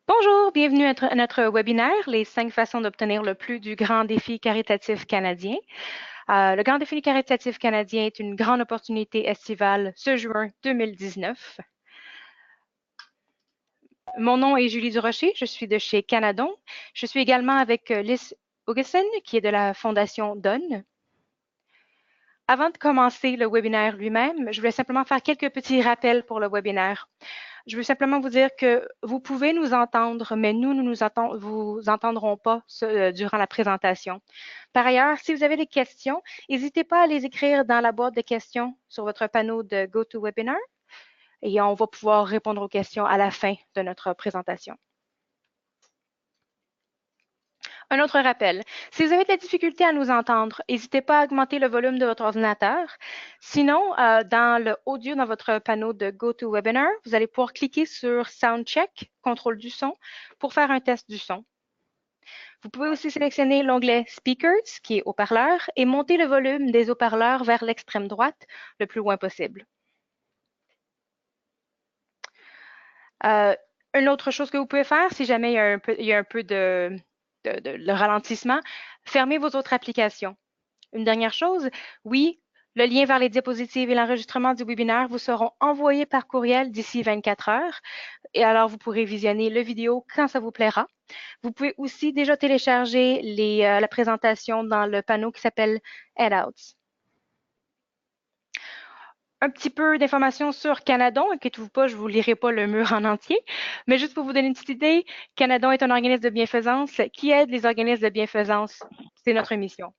Bonjour, bienvenue à notre webinaire, les 5 façons d'obtenir le plus du Grand Défi caritatif canadien. Le Grand Défi caritatif canadien est une grande opportunité estivale ce juin 2019. Mon nom est Julie Durocher, je suis de chez Canadon. Je suis également avec Liz Augustin, qui est de la Fondation Donne. Avant de commencer le webinaire lui-même, je voulais simplement faire quelques petits rappels pour le webinaire. Je veux simplement vous dire que vous pouvez nous entendre, mais nous ne vous entendrons pas durant la présentation. Par ailleurs, si vous avez des questions, n'hésitez pas à les écrire dans la boîte de questions sur votre panneau de GoToWebinar et on va pouvoir répondre aux questions à la fin de notre présentation. Un autre rappel, si vous avez de la difficulté à nous entendre, n'hésitez pas à augmenter le volume de votre ordinateur. Sinon, dans le audio, dans votre panneau de GoToWebinar, vous allez pouvoir cliquer sur Soundcheck, contrôle du son, pour faire un test du son. Vous pouvez aussi sélectionner l'onglet Speakers, qui est haut-parleur, et monter le volume des haut-parleurs vers l'extrême droite le plus loin possible. Une autre chose que vous pouvez faire, si jamais il y a un peu de ralentissement, fermez vos autres applications. Une dernière chose, oui, le lien vers les diapositives et l'enregistrement du webinaire vous seront envoyés par courriel d'ici 24 heures. Et alors, vous pourrez visionner le vidéo quand ça vous plaira. Vous pouvez aussi déjà télécharger la présentation dans le panneau qui s'appelle Handouts. Un petit peu d'informations sur Canadon. Inquiétez-vous pas, je ne vous lirai pas le mur en entier, mais juste pour vous donner une petite idée, Canadon est un organisme de bienfaisance qui aide les organismes de bienfaisance. C'est notre mission.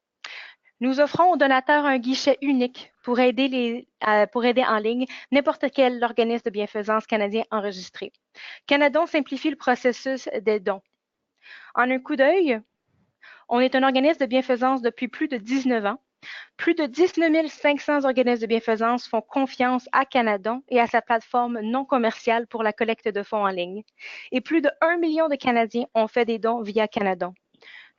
Nous offrons aux donateurs un guichet unique pour aider en ligne n'importe quel organisme de bienfaisance canadien enregistré. Canadon simplifie le processus des dons. En un coup d'œil, on est un organisme de bienfaisance depuis plus de 19 ans. Plus de 19 500 organismes de bienfaisance font confiance à Canadon et à sa plateforme non commerciale pour la collecte de fonds en ligne. Et plus de 1 million de Canadiens ont fait des dons via Canadon.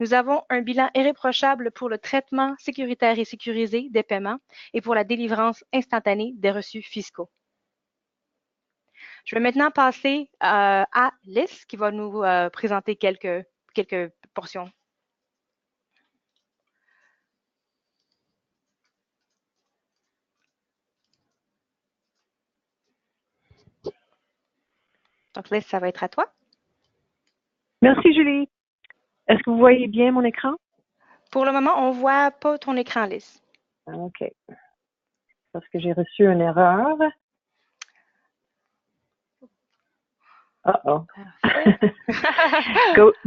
Nous avons un bilan irréprochable pour le traitement sécuritaire et sécurisé des paiements et pour la délivrance instantanée des reçus fiscaux. Je vais maintenant passer à Liz qui va nous présenter quelques portions. Donc Liz, ça va être à toi. Merci Julie. Est-ce que vous voyez bien mon écran? Pour le moment, on ne voit pas ton écran, Liz. OK. Parce que j'ai reçu une erreur. Uh-oh.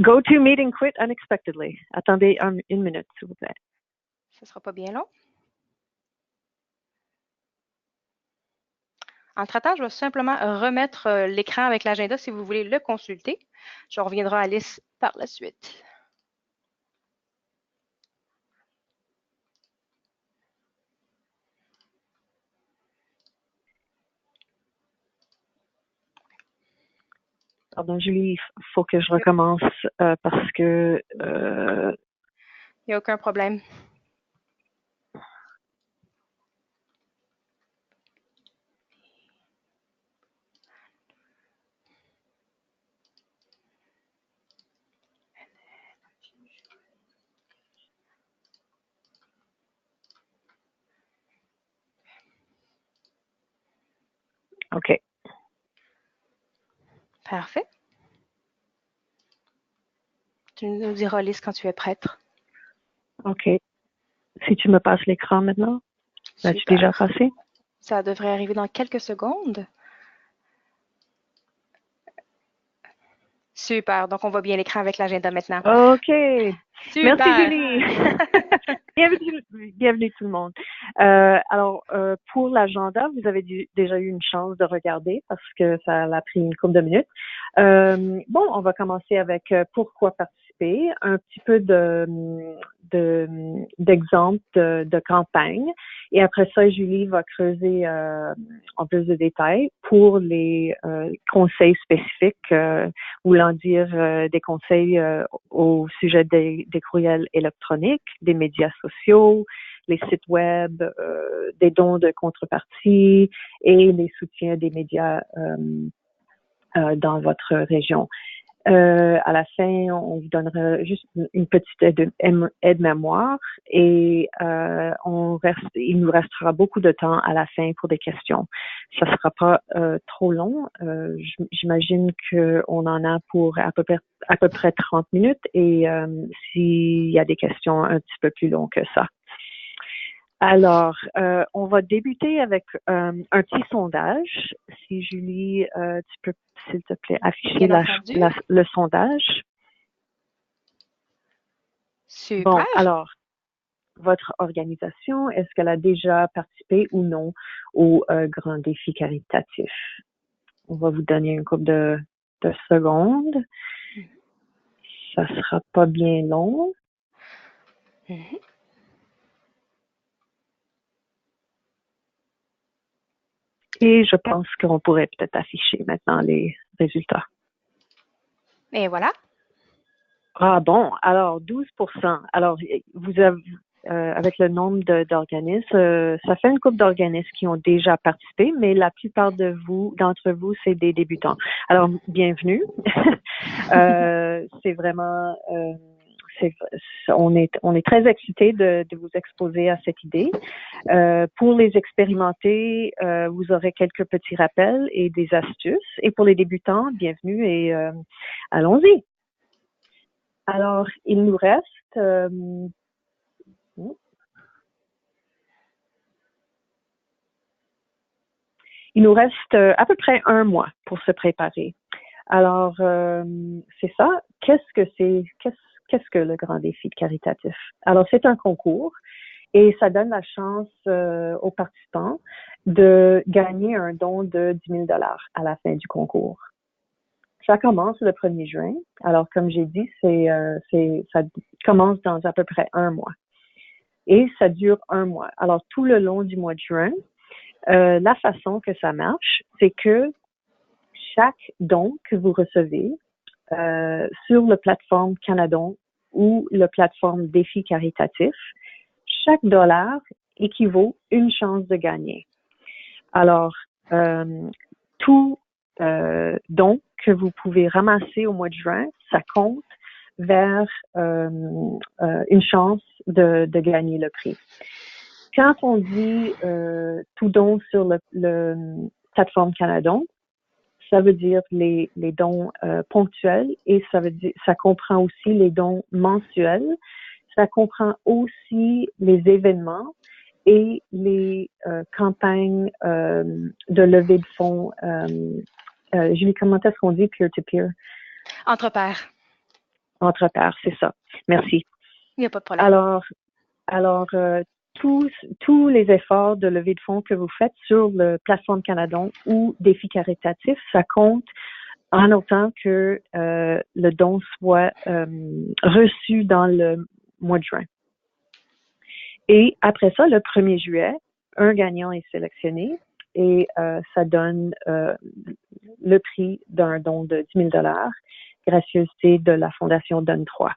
Go to meeting quit unexpectedly. Attendez une minute, s'il vous plaît. Ce ne sera pas bien long. Entre-temps, je vais simplement remettre l'écran avec l'agenda si vous voulez le consulter. Je reviendrai à Alice par la suite. Pardon, Julie, il faut que je recommence parce que... Il n'y a aucun problème. OK. Parfait. Tu nous diras, Lise, quand tu es prête. OK. Si tu me passes l'écran maintenant, l'as-tu déjà passé? Ça devrait arriver dans quelques secondes. Super. Donc, on voit bien l'écran avec l'agenda maintenant. OK. Super. Merci, Julie. Bienvenue tout le monde. Alors, pour l'agenda, vous avez déjà eu une chance de regarder parce que ça a pris une couple de minutes. Bon, on va commencer avec pourquoi participer, un petit peu d'exemples de campagne. Et après ça, Julie va creuser en plus de détails pour les conseils spécifiques, voulant dire des conseils au sujet des courriels électroniques, des médias sociaux, les sites web, des dons de contrepartie et les soutiens des médias dans votre région. À la fin, on vous donnera juste une petite aide-mémoire et il nous restera beaucoup de temps à la fin pour des questions. Ça sera pas trop long. J'imagine qu'on en a pour à peu près 30 minutes et s'il y a des questions un petit peu plus longues que ça. Alors, on va débuter avec un petit sondage. Si Julie, tu peux, s'il te plaît, afficher le sondage. Super. Bon, alors, votre organisation, est-ce qu'elle a déjà participé ou non au grand défi caritatif? On va vous donner une couple de secondes. Ça sera pas bien long. Et je pense qu'on pourrait peut-être afficher maintenant les résultats. Et voilà. Ah bon, alors 12%. Alors, vous avez, avec le nombre d'organismes, ça fait une couple d'organismes qui ont déjà participé, mais la plupart d'entre vous, c'est des débutants. Alors, bienvenue. C'est vraiment... on est très excités de vous exposer à cette idée. Pour les expérimenter, vous aurez quelques petits rappels et des astuces. Et pour les débutants, bienvenue et allons-y. Alors, il nous reste à peu près un mois pour se préparer. Alors, c'est ça. Qu'est-ce que le grand défi caritatif? Alors, c'est un concours et ça donne la chance aux participants de gagner un don de 10 000 $ à la fin du concours. Ça commence le 1er juin. Alors, comme j'ai dit, ça commence dans à peu près un mois. Et ça dure un mois. Alors, tout le long du mois de juin, la façon que ça marche, c'est que chaque don que vous recevez sur la plateforme Canadon ou la plateforme Défi caritatif, chaque dollar équivaut une chance de gagner. Alors, tout don que vous pouvez ramasser au mois de juin, ça compte vers une chance de gagner le prix. Quand on dit tout don sur le plateforme Canadon, ça veut dire les dons ponctuels et ça comprend aussi les dons mensuels. Ça comprend aussi les événements et les campagnes de levée de fonds. Julie, comment est-ce qu'on dit peer-to-peer? Entre pairs. Entre pairs, c'est ça. Merci. Il n'y a pas de problème. Alors tous les efforts de levée de fonds que vous faites sur le plateforme Canadon ou défi caritatif, ça compte en autant que le don soit reçu dans le mois de juin. Et après ça, le 1er juillet, un gagnant est sélectionné et ça donne le prix d'un don de 10 000 $, gracieuseté de la Fondation Donne 3.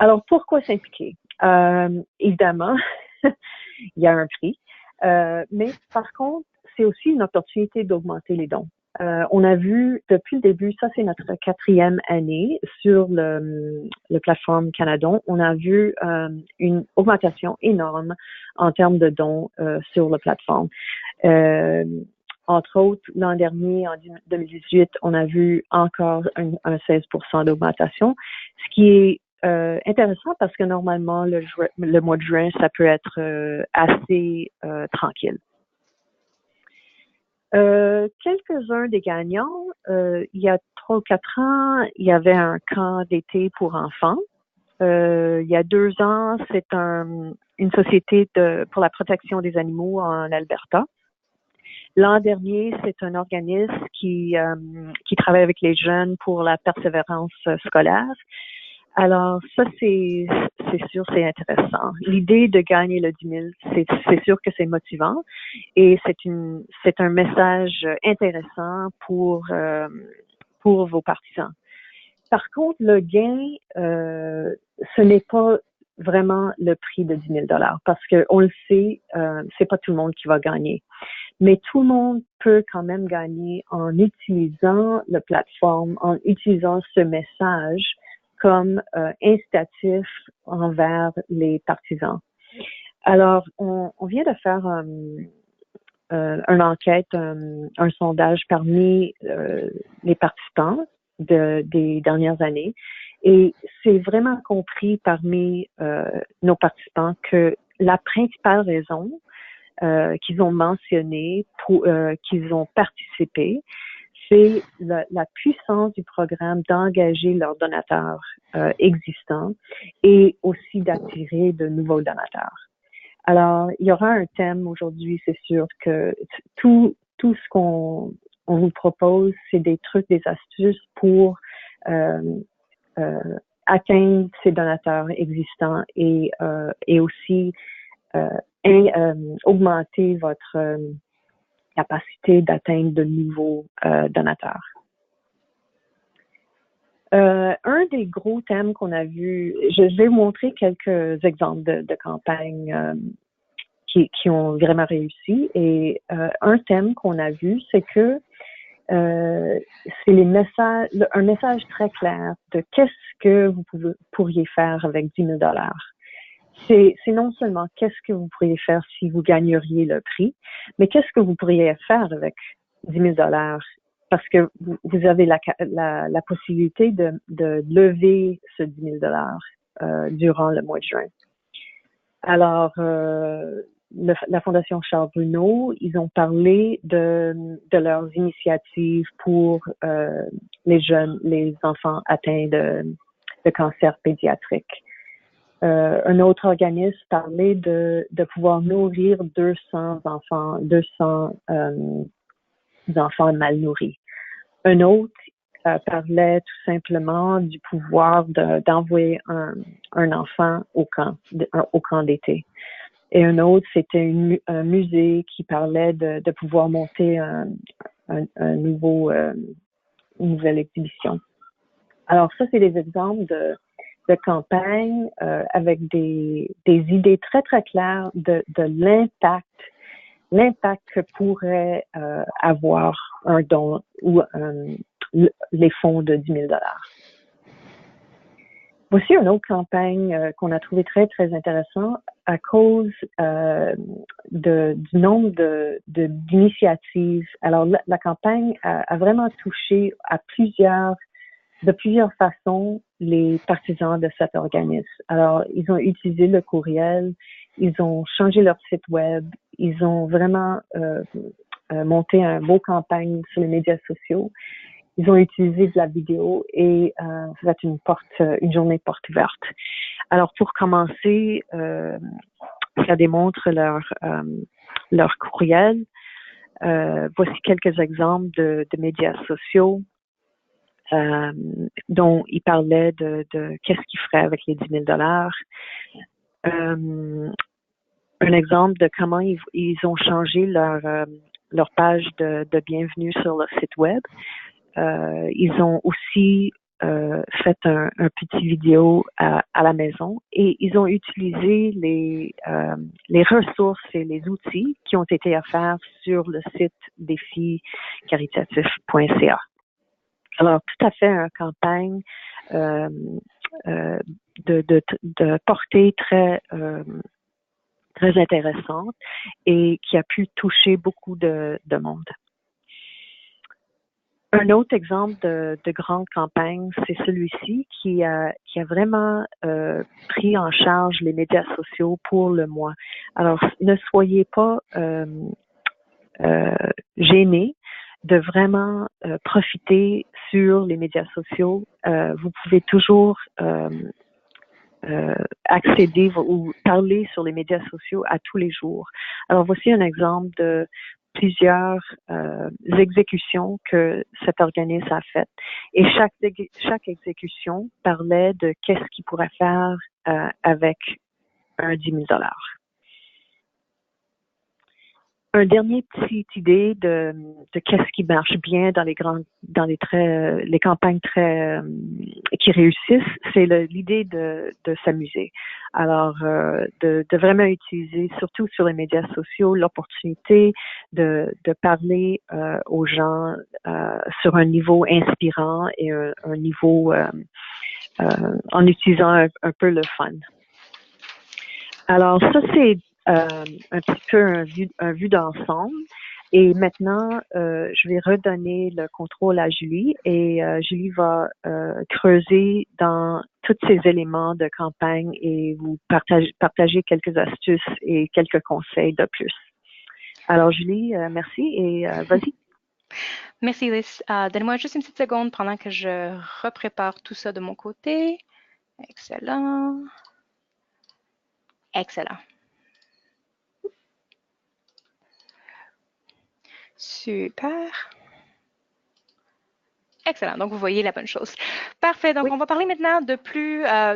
Alors, pourquoi s'impliquer? Évidemment, il y a un prix, mais par contre, c'est aussi une opportunité d'augmenter les dons. On a vu depuis le début, ça c'est notre 4e année sur le plateforme Canadon, on a vu une augmentation énorme en termes de dons sur la plateforme. Entre autres, l'an dernier, en 2018, on a vu encore un 16% d'augmentation, ce qui est intéressant parce que normalement, le mois de juin, ça peut être assez tranquille. Quelques-uns des gagnants, il y a 3 ou 4 ans, il y avait un camp d'été pour enfants. Il y a 2 ans, c'est une société pour la protection des animaux en Alberta. L'an dernier, c'est un organisme qui travaille avec les jeunes pour la persévérance scolaire. Alors, ça, c'est sûr, c'est intéressant. L'idée de gagner le 10 000, c'est sûr que c'est motivant et c'est un message intéressant pour vos partisans. Par contre, le gain, ce n'est pas vraiment le prix de 10 000 parce que on le sait, c'est pas tout le monde qui va gagner. Mais tout le monde peut quand même gagner en utilisant la plateforme, en utilisant ce message comme incitatif envers les partisans. Alors, on vient de faire une enquête, un sondage parmi les participants des dernières années. Et c'est vraiment compris parmi nos participants que la principale raison qu'ils ont mentionné, qu'ils ont participé, c'est la puissance du programme d'engager leurs donateurs existants et aussi d'attirer de nouveaux donateurs. Alors, il y aura un thème aujourd'hui, c'est sûr que tout ce qu'on vous propose, c'est des trucs, des astuces pour atteindre ces donateurs existants et aussi augmenter votre capacité d'atteindre de nouveaux donateurs. Un des gros thèmes qu'on a vu, je vais vous montrer quelques exemples de campagnes qui ont vraiment réussi. Et un thème qu'on a vu, c'est que c'est un message très clair de qu'est-ce que vous pourriez faire avec 10 000 $. C'est non seulement qu'est-ce que vous pourriez faire si vous gagneriez le prix, mais qu'est-ce que vous pourriez faire avec 10 000 $, parce que vous avez la possibilité de lever ce 10 000 $ durant le mois de juin. Alors, la Fondation Charles Bruno, ils ont parlé de leurs initiatives pour les enfants atteints de cancer pédiatrique. Un autre organisme parlait de pouvoir nourrir 200 enfants mal nourris. Un autre parlait tout simplement du pouvoir d'envoyer un enfant au camp d'été. Et un autre, c'était un musée qui parlait de pouvoir monter une nouvelle exhibition. Alors ça, c'est des exemples de campagnes avec des idées très, très claires de l'impact que pourrait avoir un don ou les fonds de 10 000 $. Voici une autre campagne qu'on a trouvée très, très intéressante à cause du nombre d'initiatives. Alors, la campagne a vraiment touché de plusieurs façons les partisans de cet organisme. Alors, ils ont utilisé le courriel, ils ont changé leur site web, ils ont vraiment monté une beau campagne sur les médias sociaux. Ils ont utilisé de la vidéo et fait une journée porte ouverte. Alors, pour commencer, ça démontre leur courriel. Voici quelques exemples de médias sociaux dont ils parlaient de qu'est-ce qu'ils feraient avec les 10 000 $. Un exemple de comment ils ont changé leur page de bienvenue sur leur site web. Ils ont aussi fait un petit vidéo à la maison et ils ont utilisé les ressources et les outils qui ont été offerts sur le site déficaritatif.ca. Alors, tout à fait une campagne de portée très très intéressante et qui a pu toucher beaucoup de monde. Un autre exemple de grande campagne, c'est celui-ci qui a vraiment pris en charge les médias sociaux pour le mois. Alors, ne soyez pas gênés de vraiment profiter sur les médias sociaux. Vous pouvez toujours accéder ou parler sur les médias sociaux à tous les jours. Alors, voici un exemple de plusieurs exécutions que cet organisme a faites. Et chaque exécution parlait de qu'est-ce qu'il pourrait faire avec un 10 000 $. un dernier petite idée de qu'est-ce qui marche bien dans les campagnes très qui réussissent, c'est l'idée de s'amuser. Alors de vraiment utiliser, surtout sur les médias sociaux, l'opportunité de parler aux gens sur un niveau inspirant et un niveau en utilisant un peu le fun. Alors ça c'est un petit peu un vu d'ensemble. Et maintenant, je vais redonner le contrôle à Julie et Julie va creuser dans tous ces éléments de campagne et vous partager quelques astuces et quelques conseils de plus. Alors Julie, merci et vas-y. Merci Liz. Donne-moi juste une petite seconde pendant que je reprépare tout ça de mon côté. Excellent. Excellent. Super. Excellent. Donc, vous voyez la bonne chose. Parfait. Donc, Oui. on va parler maintenant de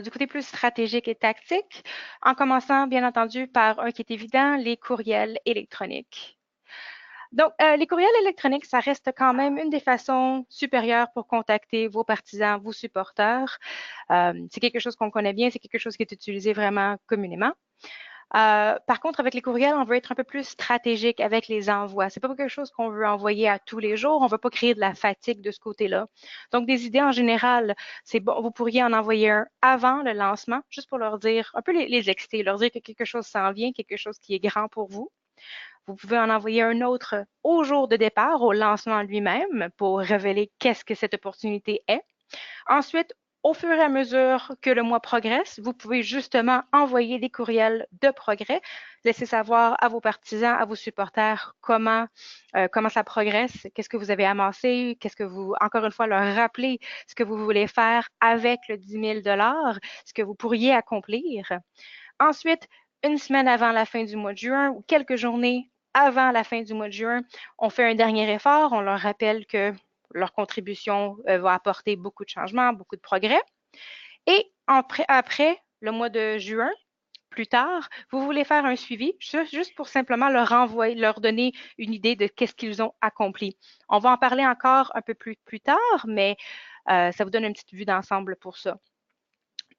du côté plus stratégique et tactique, en commençant, bien entendu, par un qui est évident, les courriels électroniques. Donc, les courriels électroniques, ça reste quand même une des façons supérieures pour contacter vos partisans, vos supporters. C'est quelque chose qu'on connaît bien, c'est quelque chose qui est utilisé vraiment communément. Par contre, avec les courriels, on veut être un peu plus stratégique avec les envois. C'est pas quelque chose qu'on veut envoyer à tous les jours. On veut pas créer de la fatigue de ce côté-là. Donc, des idées en général, c'est bon. Vous pourriez en envoyer un avant le lancement, juste pour leur dire, un peu les exciter, leur dire que quelque chose s'en vient, quelque chose qui est grand pour vous. Vous pouvez en envoyer un autre au jour de départ, au lancement lui-même, pour révéler qu'est-ce que cette opportunité est. Ensuite, au fur et à mesure que le mois progresse, vous pouvez justement envoyer des courriels de progrès, laisser savoir à vos partisans, à vos supporters comment ça progresse, qu'est-ce que vous avez amassé, qu'est-ce que vous, encore une fois, leur rappeler ce que vous voulez faire avec le 10 000 $, ce que vous pourriez accomplir. Ensuite, une semaine avant la fin du mois de juin ou quelques journées avant la fin du mois de juin, on fait un dernier effort, on leur rappelle que leur contribution va apporter beaucoup de changements, beaucoup de progrès. Et après le mois de juin, plus tard, vous voulez faire un suivi juste pour simplement leur donner une idée de qu'est-ce qu'ils ont accompli. On va en parler encore un peu plus tard, mais ça vous donne une petite vue d'ensemble pour ça.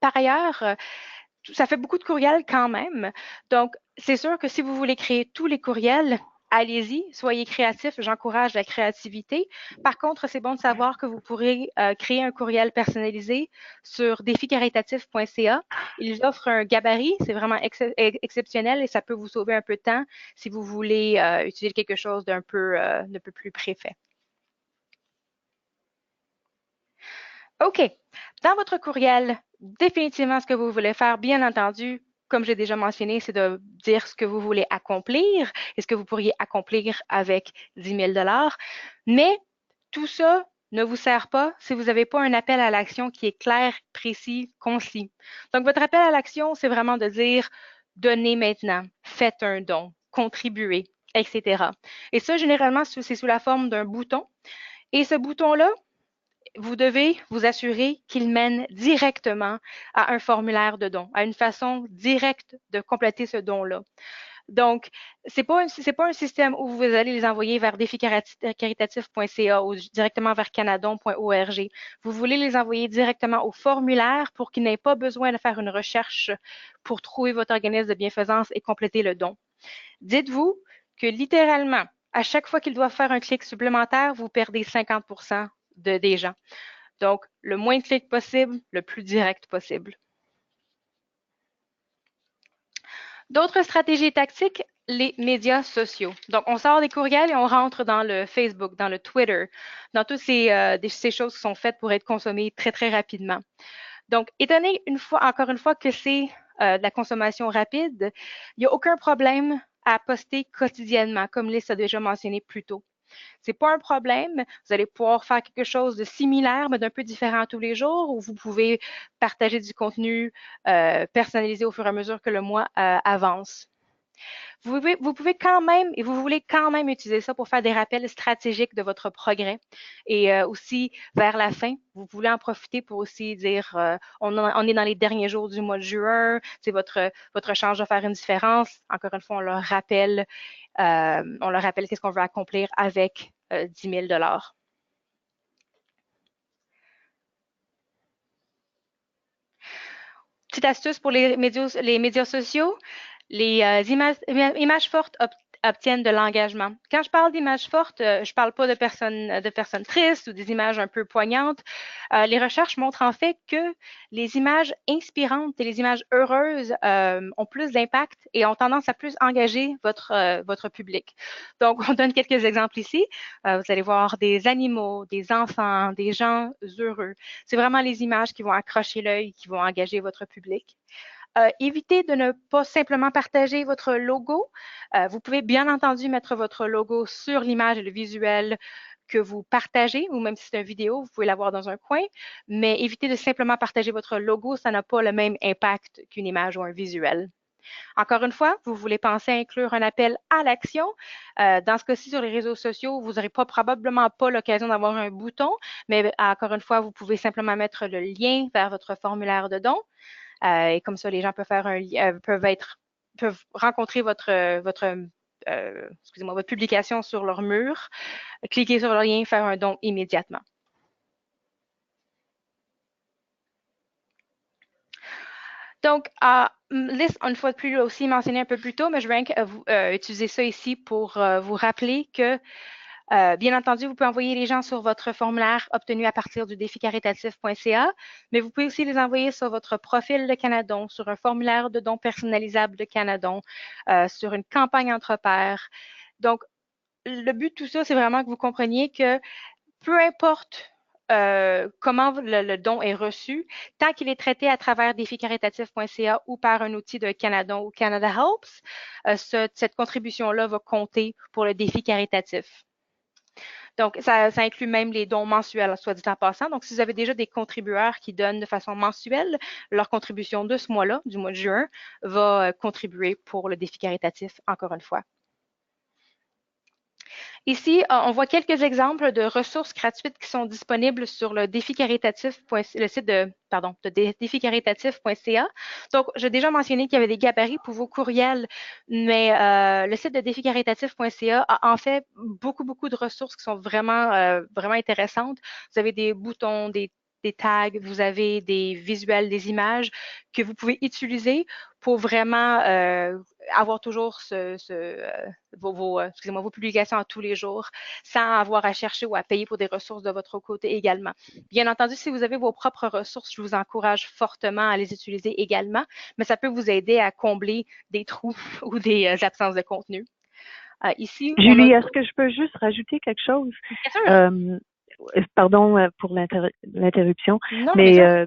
Par ailleurs, ça fait beaucoup de courriels quand même. Donc, c'est sûr que si vous voulez créer tous les courriels, allez-y, soyez créatifs, j'encourage la créativité. Par contre, c'est bon de savoir que vous pourrez créer un courriel personnalisé sur déficaritatif.ca. Ils offrent un gabarit, c'est vraiment exceptionnel et ça peut vous sauver un peu de temps si vous voulez utiliser quelque chose d'un peu plus préfet. OK. Dans votre courriel, définitivement, ce que vous voulez faire, bien entendu, comme j'ai déjà mentionné, c'est de dire ce que vous voulez accomplir et ce que vous pourriez accomplir avec 10 000 $. Mais tout ça ne vous sert pas si vous n'avez pas un appel à l'action qui est clair, précis, concis. Donc, votre appel à l'action, c'est vraiment de dire donnez maintenant, faites un don, contribuez, etc. Et ça, généralement, c'est sous la forme d'un bouton. Et ce bouton-là, vous devez vous assurer qu'il mène directement à un formulaire de don, à une façon directe de compléter ce don-là. Donc, c'est pas un système où vous allez les envoyer vers déficaritatif.ca ou directement vers canadon.org. Vous voulez les envoyer directement au formulaire pour qu'ils n'aient pas besoin de faire une recherche pour trouver votre organisme de bienfaisance et compléter le don. Dites-vous que littéralement, à chaque fois qu'ils doivent faire un clic supplémentaire, vous perdez 50% des gens. Donc, le moins de clics possible, le plus direct possible. D'autres stratégies tactiques, les médias sociaux. Donc, on sort des courriels et on rentre dans le Facebook, dans le Twitter, dans toutes ces choses qui sont faites pour être consommées très, très rapidement. Donc, étant donné encore une fois que c'est de la consommation rapide, il n'y a aucun problème à poster quotidiennement, comme Liz a déjà mentionné plus tôt. C'est pas un problème. Vous allez pouvoir faire quelque chose de similaire, mais d'un peu différent tous les jours, où vous pouvez partager du contenu personnalisé au fur et à mesure que le mois avance. Vous pouvez quand même, et vous voulez quand même utiliser ça pour faire des rappels stratégiques de votre progrès. Et aussi, vers la fin, vous voulez en profiter pour aussi dire, on est dans les derniers jours du mois de juin, c'est votre chance de faire une différence. Encore une fois, on leur rappelle qu'est-ce qu'on veut accomplir avec 10 000 $. Petite astuce pour les médias sociaux, les images fortes obtiennent de l'engagement. Quand je parle d'images fortes, je ne parle pas de personnes tristes ou des images un peu poignantes. Les recherches montrent en fait que les images inspirantes et les images heureuses ont plus d'impact et ont tendance à plus engager votre public. Donc, on donne quelques exemples ici. Vous allez voir des animaux, des enfants, des gens heureux. C'est vraiment les images qui vont accrocher l'œil, qui vont engager votre public. Évitez de ne pas simplement partager votre logo. Vous pouvez bien entendu mettre votre logo sur l'image et le visuel que vous partagez, ou même si c'est une vidéo, vous pouvez l'avoir dans un coin, mais évitez de simplement partager votre logo, ça n'a pas le même impact qu'une image ou un visuel. Encore une fois, vous voulez penser à inclure un appel à l'action. Dans ce cas-ci, sur les réseaux sociaux, vous n'aurez probablement pas l'occasion d'avoir un bouton, mais encore une fois, vous pouvez simplement mettre le lien vers votre formulaire de don. Et comme ça, les gens peuvent rencontrer votre publication sur leur mur, cliquer sur le lien, faire un don immédiatement. Donc, liste, une fois de plus, aussi mentionné un peu plus tôt, mais je vais utiliser ça ici pour vous rappeler que bien entendu, vous pouvez envoyer les gens sur votre formulaire obtenu à partir du défi-caritatif.ca, mais vous pouvez aussi les envoyer sur votre profil de Canadon, sur un formulaire de don personnalisable de Canadon, sur une campagne entre pairs. Donc, le but de tout ça, c'est vraiment que vous compreniez que peu importe comment le don est reçu, tant qu'il est traité à travers défi-caritatif.ca ou par un outil de Canadon ou Canada Helps, cette contribution-là va compter pour le défi caritatif. Donc, ça inclut même les dons mensuels, soit dit en passant. Donc, si vous avez déjà des contributeurs qui donnent de façon mensuelle, leur contribution de ce mois-là, du mois de juin, va contribuer pour le défi caritatif, encore une fois. Ici, on voit quelques exemples de ressources gratuites qui sont disponibles sur le le site de déficaritatif.ca. Donc, j'ai déjà mentionné qu'il y avait des gabarits pour vos courriels, mais le site de déficaritatif.ca a en fait beaucoup de ressources qui sont vraiment intéressantes. Vous avez des boutons, des tags, vous avez des visuels, des images que vous pouvez utiliser pour vraiment avoir toujours vos publications à tous les jours sans avoir à chercher ou à payer pour des ressources de votre côté également. Bien entendu, si vous avez vos propres ressources, je vous encourage fortement à les utiliser également, mais ça peut vous aider à combler des trous ou des absences de contenu. Ici, Julie, est-ce que je peux juste rajouter quelque chose? Bien sûr. Pardon pour l'interruption, Non, mais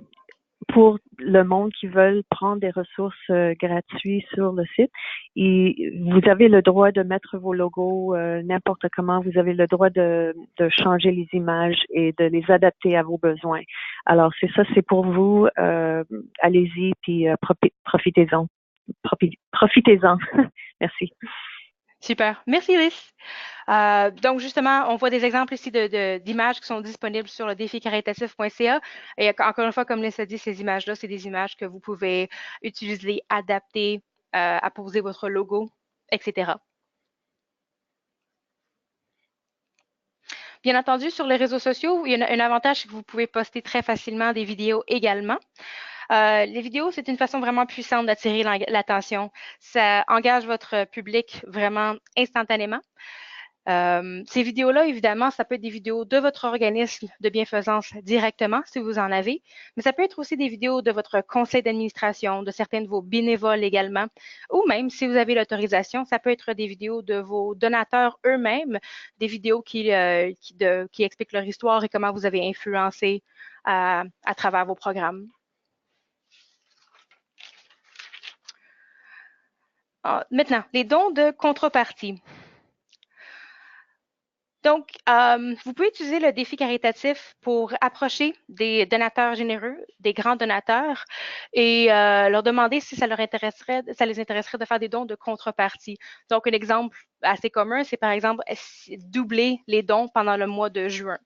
pour le monde qui veut prendre des ressources gratuites sur le site, vous avez le droit de mettre vos logos n'importe comment. Vous avez le droit de changer les images et de les adapter à vos besoins. Alors, c'est pour vous. Allez-y, puis profitez-en. Profitez-en. Merci. Super. Merci, Lys. Donc, justement, on voit des exemples ici d'images qui sont disponibles sur le défi-caritatif.ca. Et encore une fois, comme Lys a dit, ces images-là, c'est des images que vous pouvez utiliser, adapter, apposer votre logo, etc. Bien entendu, sur les réseaux sociaux, il y a un avantage, c'est que vous pouvez poster très facilement des vidéos également. Les vidéos, c'est une façon vraiment puissante d'attirer l'attention. Ça engage votre public vraiment instantanément. Ces vidéos-là, évidemment, ça peut être des vidéos de votre organisme de bienfaisance directement, si vous en avez, mais ça peut être aussi des vidéos de votre conseil d'administration, de certains de vos bénévoles également, ou même, si vous avez l'autorisation, ça peut être des vidéos de vos donateurs eux-mêmes, des vidéos qui expliquent leur histoire et comment vous avez influencé à travers vos programmes. Maintenant, les dons de contrepartie. Donc, vous pouvez utiliser le défi caritatif pour approcher des donateurs généreux, des grands donateurs, et leur demander si ça les intéresserait de faire des dons de contrepartie. Donc, un exemple assez commun, c'est par exemple doubler les dons pendant le mois de juin.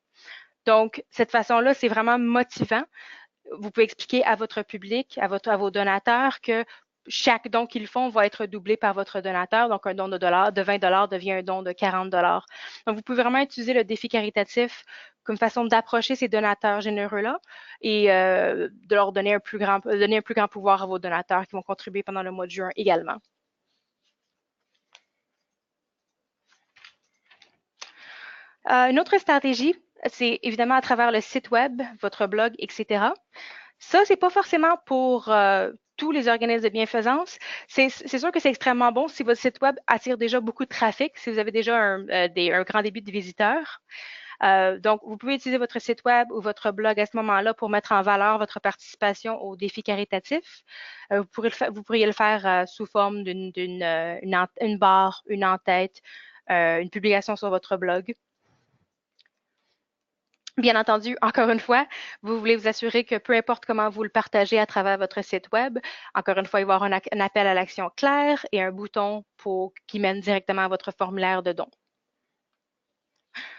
Donc, cette façon-là, c'est vraiment motivant. Vous pouvez expliquer à votre public, à vos donateurs que chaque don qu'ils font va être doublé par votre donateur. Donc, un don de 20 $ devient un don de 40 $. Donc, vous pouvez vraiment utiliser le défi caritatif comme façon d'approcher ces donateurs généreux-là et de leur donner un plus grand pouvoir à vos donateurs qui vont contribuer pendant le mois de juin également. Une autre stratégie, c'est évidemment à travers le site web, votre blog, etc. Ça, c'est pas forcément pour tous les organismes de bienfaisance. C'est sûr que c'est extrêmement bon si votre site web attire déjà beaucoup de trafic, si vous avez déjà un grand début de visiteurs. Donc, vous pouvez utiliser votre site web ou votre blog à ce moment-là pour mettre en valeur votre participation au défi caritatif. Vous pourriez le faire sous forme une barre, une en-tête, une publication sur votre blog. Bien entendu, encore une fois, vous voulez vous assurer que peu importe comment vous le partagez à travers votre site web, encore une fois, il va y avoir un appel à l'action clair et un bouton qui mène directement à votre formulaire de don.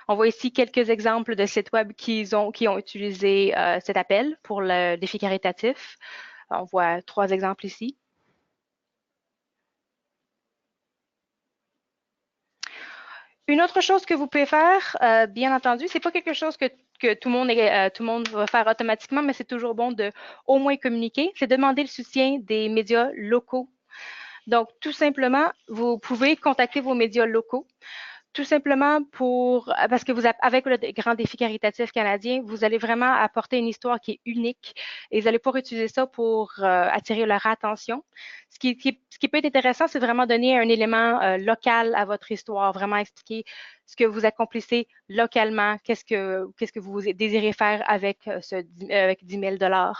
On voit ici quelques exemples de sites web qui ont utilisé cet appel pour le défi caritatif. On voit 3 exemples ici. Une autre chose que vous pouvez faire, bien entendu, c'est pas quelque chose que tout le monde va faire automatiquement, mais c'est toujours bon de au moins communiquer, c'est demander le soutien des médias locaux. Donc, tout simplement, vous pouvez contacter vos médias locaux. Tout simplement parce que avec le grand défi caritatif canadien, vous allez vraiment apporter une histoire qui est unique et vous allez pouvoir utiliser ça pour attirer leur attention. Ce qui peut être intéressant, c'est vraiment donner un élément local à votre histoire, vraiment expliquer ce que vous accomplissez localement, qu'est-ce que vous désirez faire avec 10 000 $.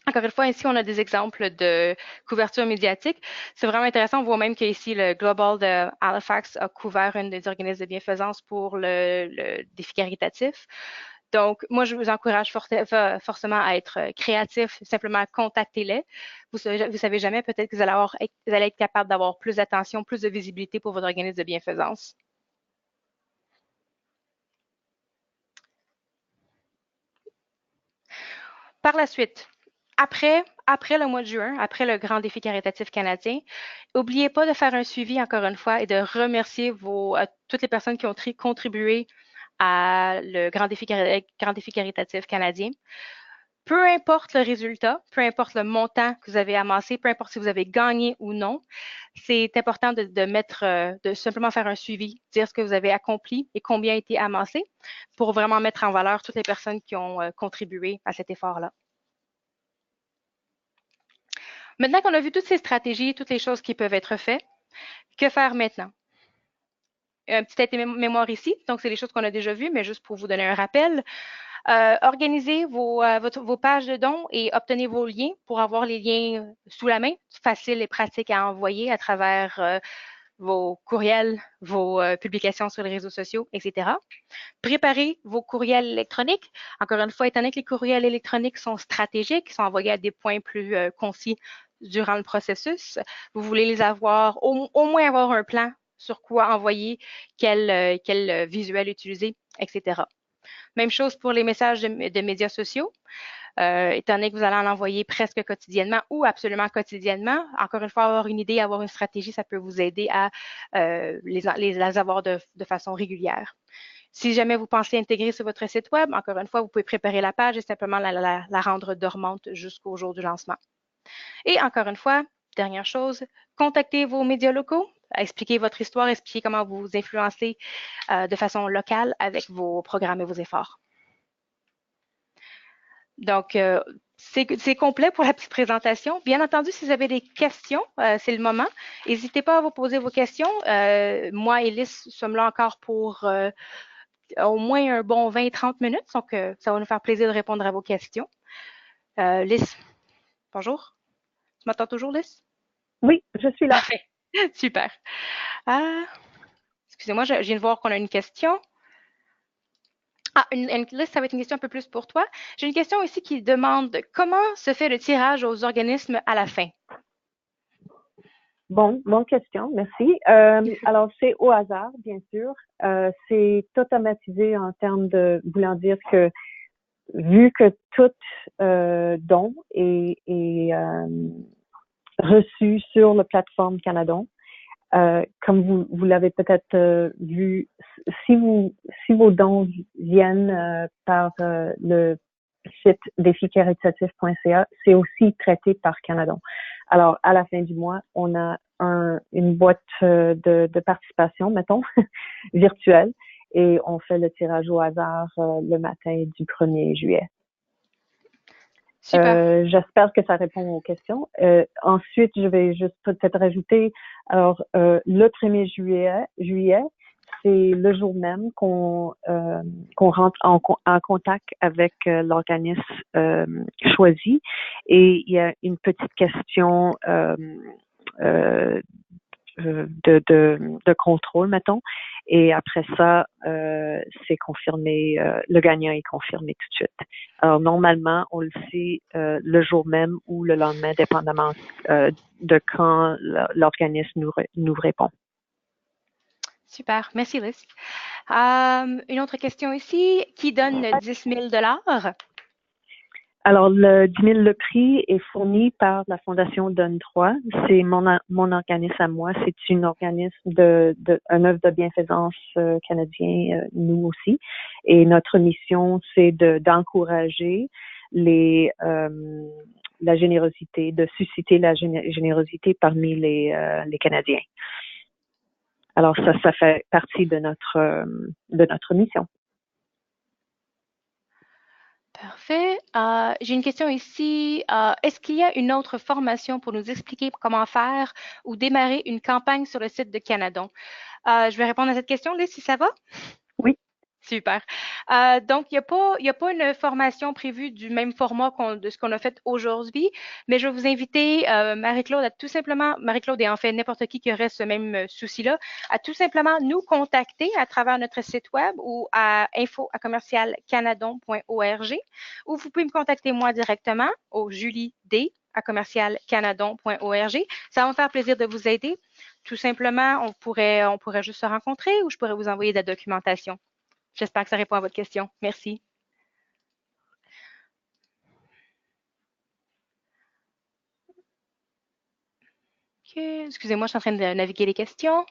Encore une fois, ici, on a des exemples de couverture médiatique. C'est vraiment intéressant. On voit même qu'ici, le Global de Halifax a couvert une des organismes de bienfaisance pour le défi caritatif. Donc, moi, je vous encourage forcément à être créatif. Simplement, contactez-les. Vous savez jamais, peut-être que vous allez être capable d'avoir plus d'attention, plus de visibilité pour votre organisme de bienfaisance. Par la suite, après le mois de juin, après le grand défi caritatif canadien, n'oubliez pas de faire un suivi encore une fois et de remercier toutes les personnes qui ont contribué à le grand défi caritatif canadien. Peu importe le résultat, peu importe le montant que vous avez amassé, peu importe si vous avez gagné ou non, c'est important de simplement faire un suivi, dire ce que vous avez accompli et combien a été amassé pour vraiment mettre en valeur toutes les personnes qui ont contribué à cet effort-là. Maintenant qu'on a vu toutes ces stratégies, toutes les choses qui peuvent être faites, que faire maintenant? Un petit aide-mémoire ici, donc c'est des choses qu'on a déjà vues, mais juste pour vous donner un rappel. Organisez vos pages de dons et obtenez vos liens pour avoir les liens sous la main, faciles et pratiques à envoyer à travers vos courriels, vos publications sur les réseaux sociaux, etc. Préparez vos courriels électroniques. Encore une fois, étant donné que les courriels électroniques sont stratégiques, sont envoyés à des points plus concis durant le processus, vous voulez les avoir, au moins avoir un plan sur quoi envoyer, quel visuel utiliser, etc. Même chose pour les messages de médias sociaux. Étant donné que vous allez en envoyer presque quotidiennement ou absolument quotidiennement, encore une fois, avoir une idée, avoir une stratégie, ça peut vous aider à les avoir de façon régulière. Si jamais vous pensez intégrer sur votre site web, encore une fois, vous pouvez préparer la page et simplement la rendre dormante jusqu'au jour du lancement. Et encore une fois, dernière chose, contactez vos médias locaux, expliquez votre histoire, expliquez comment vous vous influencez de façon locale avec vos programmes et vos efforts. Donc, c'est complet pour la petite présentation. Bien entendu, si vous avez des questions, c'est le moment. N'hésitez pas à vous poser vos questions. Moi et Lys sommes là encore pour au moins un bon 20-30 minutes. Donc, ça va nous faire plaisir de répondre à vos questions. Lys, bonjour. Tu m'entends toujours, Lys? Oui, je suis là. Parfait. Super. Ah, excusez-moi, je viens de voir qu'on a une question. Ah, là, ça va être une question un peu plus pour toi. J'ai une question ici qui demande comment se fait le tirage aux organismes à la fin? Bon, bonne question, merci. Alors, c'est au hasard, bien sûr. C'est automatisé en termes de voulant dire que vu que tout don est reçu sur la plateforme Canadon, comme vous l'avez peut-être vu, si vos dons viennent par le site déficaritatif.ca, c'est aussi traité par Canadon. Alors, à la fin du mois, on a une boîte de participation, mettons, virtuelle, et on fait le tirage au hasard le matin du 1er juillet. Super. J'espère que ça répond aux questions. Ensuite, je vais juste peut-être rajouter, alors, le 1er juillet, c'est le jour même qu'on rentre en contact avec l'organisme choisi et il y a une petite question de contrôle, mettons. Et après ça, c'est confirmé, le gagnant est confirmé tout de suite. Alors, normalement, on le sait le jour même ou le lendemain, dépendamment de quand l'organisme nous répond. Super. Merci, Liz. Une autre question ici. Qui donne 10 000 Alors, le 10 000, le prix est fourni par la Fondation Donne 3. C'est mon organisme à moi. C'est un organisme un œuvre de bienfaisance canadien, nous aussi. Et notre mission, c'est d'encourager la générosité, de susciter la générosité parmi les Canadiens. Alors, ça fait partie de notre mission. Parfait. J'ai une question ici. Est-ce qu'il y a une autre formation pour nous expliquer comment faire ou démarrer une campagne sur le site de Canadon? Je vais répondre à cette question, Liz, si ça va? Oui. Super. Donc, il n'y a pas une formation prévue du même format de ce qu'on a fait aujourd'hui, mais je vais vous inviter, Marie-Claude, à tout simplement, Marie-Claude et en fait n'importe qui aurait ce même souci-là, à tout simplement nous contacter à travers notre site web ou à info@commercialcanadon.org ou vous pouvez me contacter moi directement au julied@commercialcanadon.org. Ça va me faire plaisir de vous aider. Tout simplement, on pourrait juste se rencontrer ou je pourrais vous envoyer de la documentation. J'espère que ça répond à votre question. Merci. OK. Excusez-moi, je suis en train de naviguer les questions.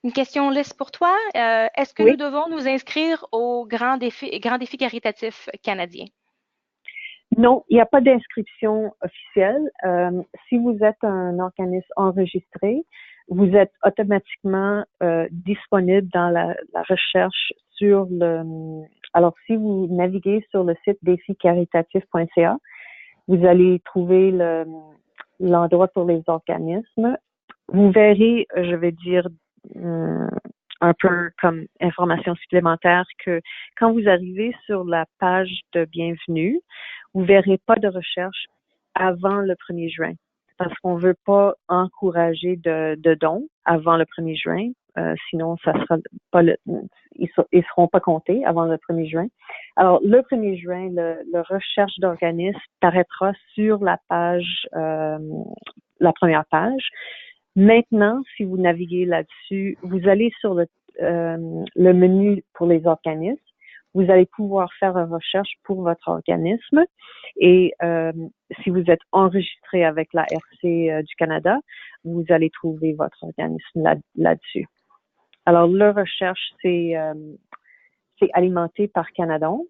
Une question liste pour toi. Est-ce que nous Oui. devons nous inscrire au grand défi caritatif canadien? Non, il n'y a pas d'inscription officielle. Si vous êtes un organisme enregistré, vous êtes automatiquement disponible dans la recherche sur Alors, si vous naviguez sur le site déficaritatif.ca, vous allez trouver l'endroit pour les organismes. Vous verrez, je vais dire, un peu comme information supplémentaire que quand vous arrivez sur la page de bienvenue, vous verrez pas de recherche avant le 1er juin parce qu'on veut pas encourager de dons avant le 1er juin. Sinon, ça sera pas ils seront pas comptés avant le 1er juin. Alors, le 1er juin, le recherche d'organismes paraîtra sur la page, la première page. Maintenant, si vous naviguez là-dessus, vous allez sur le menu pour les organismes. Vous allez pouvoir faire une recherche pour votre organisme et si vous êtes enregistré avec la RC du Canada, vous allez trouver votre organisme là-dessus. Alors, la recherche, c'est alimenté par Canadon.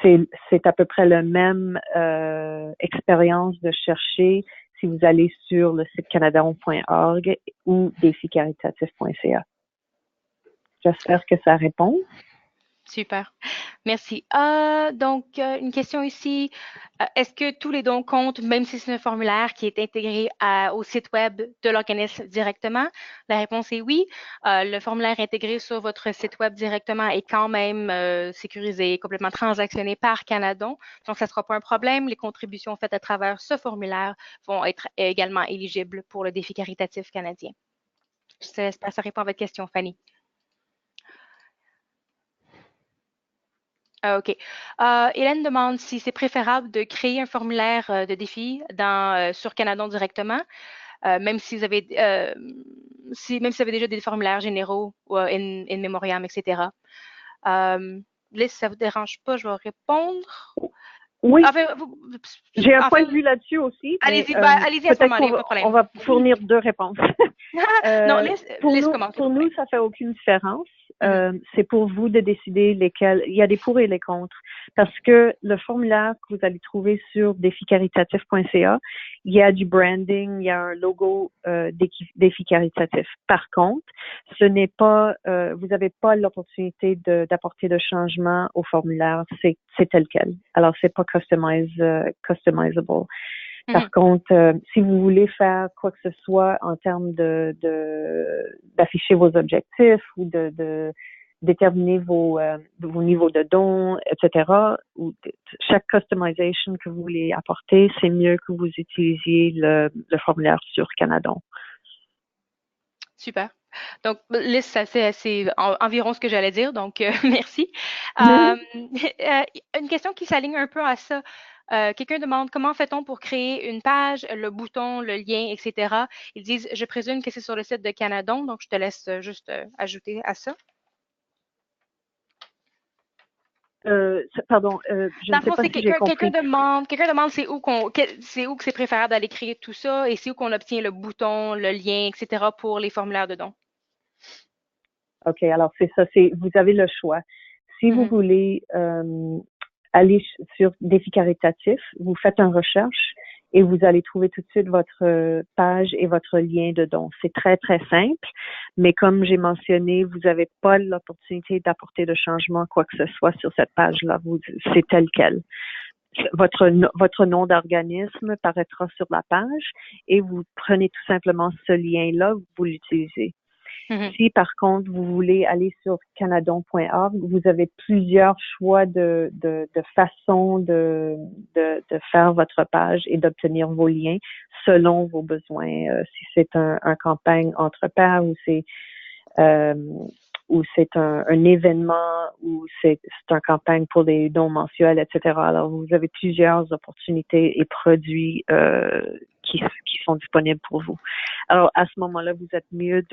C'est à peu près la même expérience de chercher si vous allez sur le site canadon.org ou déficaritatif.ca. J'espère que ça répond. Super. Merci. Donc, une question ici. Est-ce que tous les dons comptent, même si c'est un formulaire qui est intégré au site web de l'organisme directement? La réponse est oui. Le formulaire intégré sur votre site web directement est quand même sécurisé, complètement transactionné par Canadon. Donc, ça ne sera pas un problème. Les contributions faites à travers ce formulaire vont être également éligibles pour le défi caritatif canadien. J'espère que ça répond à votre question, Fanny. Ah, OK. Hélène demande si c'est préférable de créer un formulaire de défi sur Canadon directement, même si vous avez, même si vous avez déjà des formulaires généraux in memoriam, etc. Liz, si ça vous dérange pas, je vais répondre. Oui, Enfin, j'ai un enfin, point de vue là-dessus aussi, mais allez-y à ce peut-être moment-là, il n'y a pas de problème. on va fournir deux réponses. Non, Liz commence, s'il Pour vous plaît. nous, ça fait aucune différence. Mhm. C'est pour vous de décider lesquels. Il y a des pour et les contre. Parce que le formulaire que vous allez trouver sur déficaritatif.ca, il y a du branding, il y a un logo défi caritatif. Par contre, ce n'est pas, vous n'avez pas l'opportunité d'apporter de changement au formulaire. C'est tel quel. Alors, c'est pas customizable. Par Mhm. contre, si vous voulez faire quoi que ce soit en termes d'afficher vos objectifs ou de déterminer vos niveaux de dons, etc., ou chaque customization que vous voulez apporter, c'est mieux que vous utilisiez le formulaire sur Canadon. Super. Donc, Liz, c'est environ ce que j'allais dire, donc merci. Mhm. Une question qui s'aligne un peu à ça. Quelqu'un demande comment fait-on pour créer une page, le bouton, le lien, etc. Ils disent, je présume que c'est sur le site de Canadon, donc je te laisse juste ajouter à ça. Pardon, je Dans ne le sais fond, pas c'est si j'ai compris. quelqu'un demande c'est où que c'est préférable d'aller créer tout ça et c'est où qu'on obtient le bouton, le lien, etc. pour les formulaires de dons. OK, alors c'est ça, vous avez le choix. Si vous Mhm. voulez aller sur Défi caritatif, vous faites une recherche et vous allez trouver tout de suite votre page et votre lien de don. C'est très, très simple, mais comme j'ai mentionné, vous n'avez pas l'opportunité d'apporter de changement, quoi que ce soit sur cette page-là. C'est tel quel. Votre nom d'organisme paraîtra sur la page et vous prenez tout simplement ce lien-là, vous l'utilisez. Mhm. Si par contre vous voulez aller sur canadon.org, vous avez plusieurs choix de façons de faire votre page et d'obtenir vos liens selon vos besoins. Si c'est un campagne entre pairs euh, ou c'est un événement ou c'est un campagne pour des dons mensuels, etc. Alors vous avez plusieurs opportunités et produits qui sont disponibles pour vous. Alors à ce moment-là, vous êtes mieux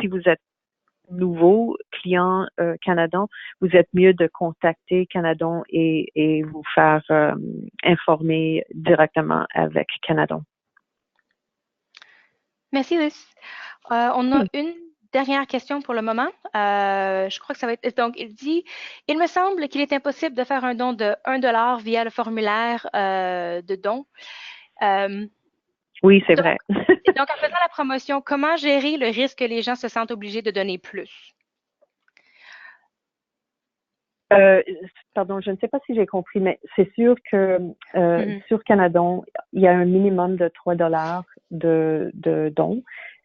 si vous êtes nouveau client Canadon, vous êtes mieux de contacter Canadon et vous faire informer directement avec Canadon. Merci, Liz. On a Oui. une dernière question pour le moment. Je crois que ça va être. Donc, il dit, il me semble qu'il est impossible de faire un don de 1 $ via le formulaire de don. Euh, Oui, c'est donc, vrai. donc, en faisant la promotion, comment gérer le risque que les gens se sentent obligés de donner plus? Euh, Pardon, je ne sais pas si j'ai compris, mais c'est sûr que Mhm. sur Canadon, il y a un minimum de 3 de dons.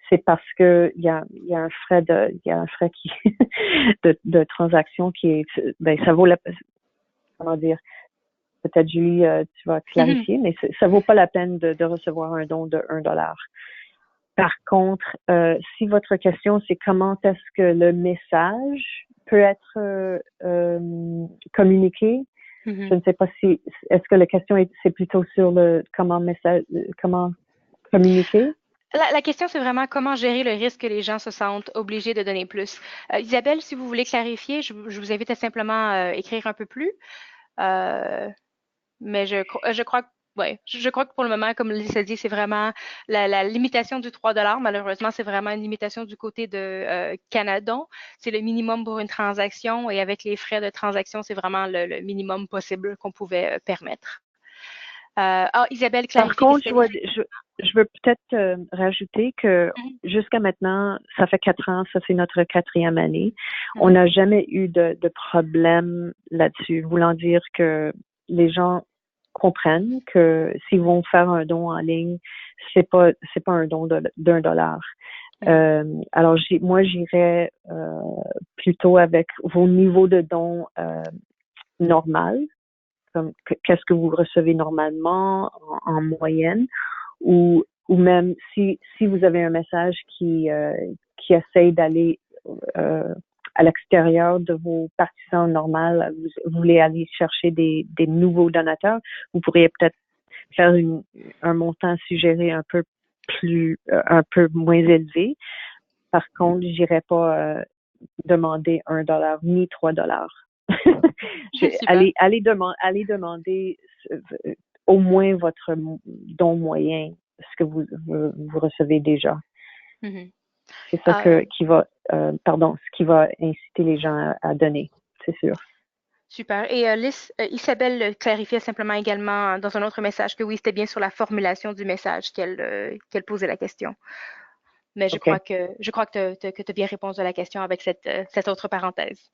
C'est parce que il y a un frais qui de transaction qui est ben ça vaut comment dire, peut-être Julie, tu vas Mhm. clarifier, mais ça vaut pas la peine de recevoir un don de 1 $. Par contre, si votre question c'est comment est-ce que le message peut être communiqué, je Mhm. ne sais pas si est-ce que la question c'est plutôt sur le comment communiquer. La question, c'est vraiment comment gérer le risque que les gens se sentent obligés de donner plus. Isabelle, si vous voulez clarifier, je vous invite à simplement écrire un peu plus. Euh, Mais je crois que, ouais, je crois que pour le moment, comme Lisa dit, c'est vraiment la limitation du 3 $. Malheureusement, c'est vraiment une limitation du côté de Canadon. C'est le minimum pour une transaction et avec les frais de transaction, c'est vraiment le minimum possible qu'on pouvait permettre. Isabelle Par clarifie que contre, c'était je veux peut-être rajouter que Mhm, jusqu'à maintenant, ça fait 4 ans, ça c'est notre 4e année. On mhm, n'a jamais eu de problème là-dessus, voulant dire que les gens comprennent que s'ils vont faire un don en ligne, c'est pas un don d'un dollar. mhm. Alors moi j'irais plutôt avec vos niveaux de dons normal, comme qu'est-ce que vous recevez normalement en moyenne, ou même si vous avez un message qui essaye d'aller euh, à l'extérieur de vos partisans normales, vous voulez aller chercher des nouveaux donateurs, vous pourriez peut-être faire un montant suggéré un peu moins élevé. Par contre, j'irais pas demander $1 ni $3. Super. Allez demander euh, au moins votre don moyen, ce que vous recevez déjà. Mhm. C'est ça Euh, ce qui va inciter les gens à donner, c'est sûr. Super. Et Isabelle clarifiait simplement également dans un autre message que oui, c'était bien sur la formulation du message qu'elle posait la question. Mais OK, je crois que tu as bien répondu à la question avec cette autre parenthèse.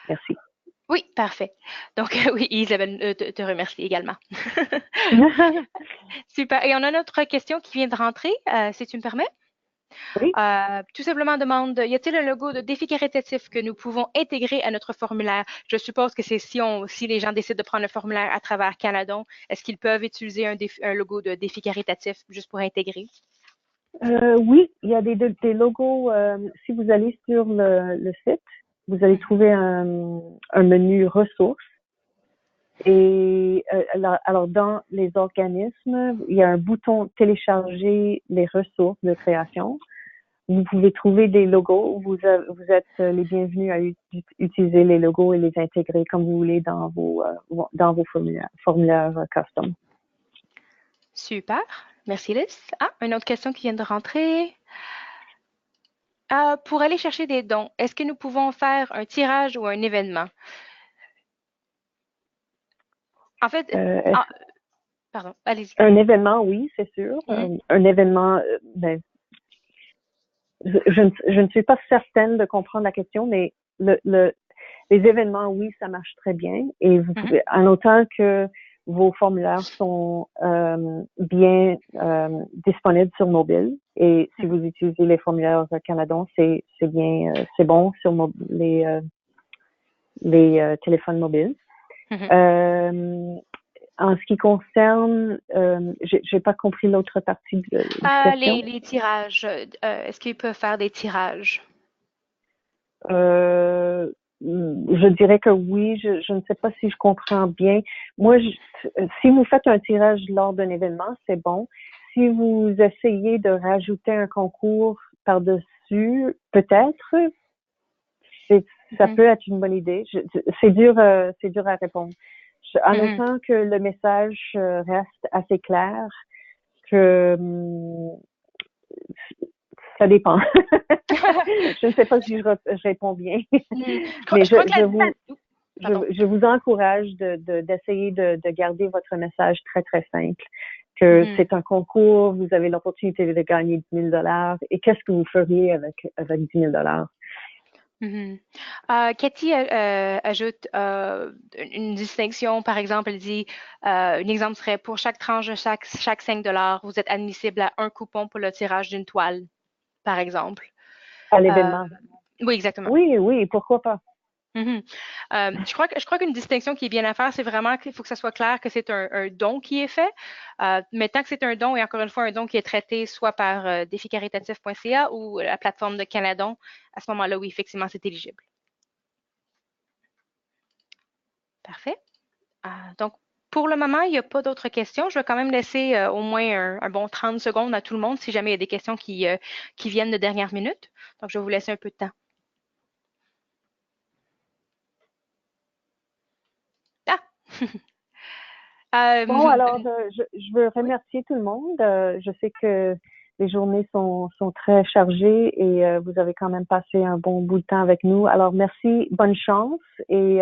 merci. Oui, parfait. Donc, oui, Isabelle te remercie également. Super. Et on a notre question qui vient de rentrer, si tu me permets. Oui, Tout simplement demande, y a-t-il un logo de défi caritatif que nous pouvons intégrer à notre formulaire? Je suppose que c'est si les gens décident de prendre le formulaire à travers Canadon, est-ce qu'ils peuvent utiliser un logo de défi caritatif juste pour intégrer? oui, il y a des logos. Si vous allez sur le site, vous allez Mhm, trouver un menu ressources. Et alors, dans les organismes, il y a un bouton télécharger les ressources de création. Vous pouvez trouver des logos. Vous êtes les bienvenus à utiliser les logos et les intégrer comme vous voulez dans vos formulaires custom. super. Merci, Liz. Ah, une autre question qui vient de rentrer. Pour aller chercher des dons, est-ce que nous pouvons faire un tirage ou un événement? En fait, Est-ce ah, pardon, allez-y. un événement, oui, c'est sûr. Mhm, Un événement, ben, je ne suis pas certaine de comprendre la question, mais les événements, oui, ça marche très bien. Et vous mhm, pouvez, en autant que vos formulaires sont bien disponibles sur mobile. Et si mhm, vous utilisez les formulaires Canadon, c'est bien, c'est bon sur les téléphones mobiles. mhm. Euh, En ce qui concerne, j'ai pas compris l'autre partie du question. Les tirages, est-ce qu'ils peuvent faire des tirages? Euh, je dirais que oui, je ne sais pas si je comprends bien. Moi, si vous faites un tirage lors d'un événement, c'est bon. Si vous essayez de rajouter un concours par-dessus, peut-être, ça Mhm, peut être une bonne idée. C'est dur à répondre. En mhm. autant que le message reste assez clair, que ça dépend. Je ne sais pas si je réponds bien, Hmm. mais Je crois que pardon. je vous encourage d'essayer de garder votre message très, très simple, que Mhm, c'est un concours, vous avez l'opportunité de gagner 10 000 et qu'est-ce que vous feriez avec 10 000 mhm. Cathy ajoute une distinction, par exemple, elle dit, un exemple serait pour chaque tranche de chaque 5 $, vous êtes admissible à un coupon pour le tirage d'une toile, par exemple. à Euh, l'événement? oui, exactement. Oui, oui, pourquoi pas? Mhm. Je crois qu'une distinction qui est bien à faire, c'est vraiment qu'il faut que ça soit clair que c'est un don qui est fait. Mais tant que c'est un don, et encore une fois, un don qui est traité soit par déficaritatif.ca ou la plateforme de Canadon, à ce moment-là, oui, effectivement, c'est éligible. Parfait. Donc, pour le moment, il n'y a pas d'autres questions. Je vais quand même laisser au moins un bon 30 secondes à tout le monde si jamais il y a des questions qui viennent de dernière minute. Donc, je vais vous laisser un peu de temps. Ah! Bon, Euh, alors, je veux oui. remercier tout le monde. Je sais que les journées sont très chargées et vous avez quand même passé un bon bout de temps avec nous. Alors, merci, bonne chance. Et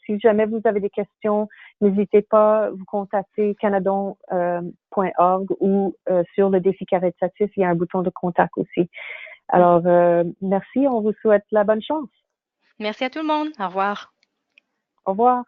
si jamais vous avez des questions, n'hésitez pas à vous contacter canadon.org ou sur le défi caritatif, il y a un bouton de contact aussi. Alors, merci, on vous souhaite la bonne chance. Merci à tout le monde. Au revoir. Au revoir.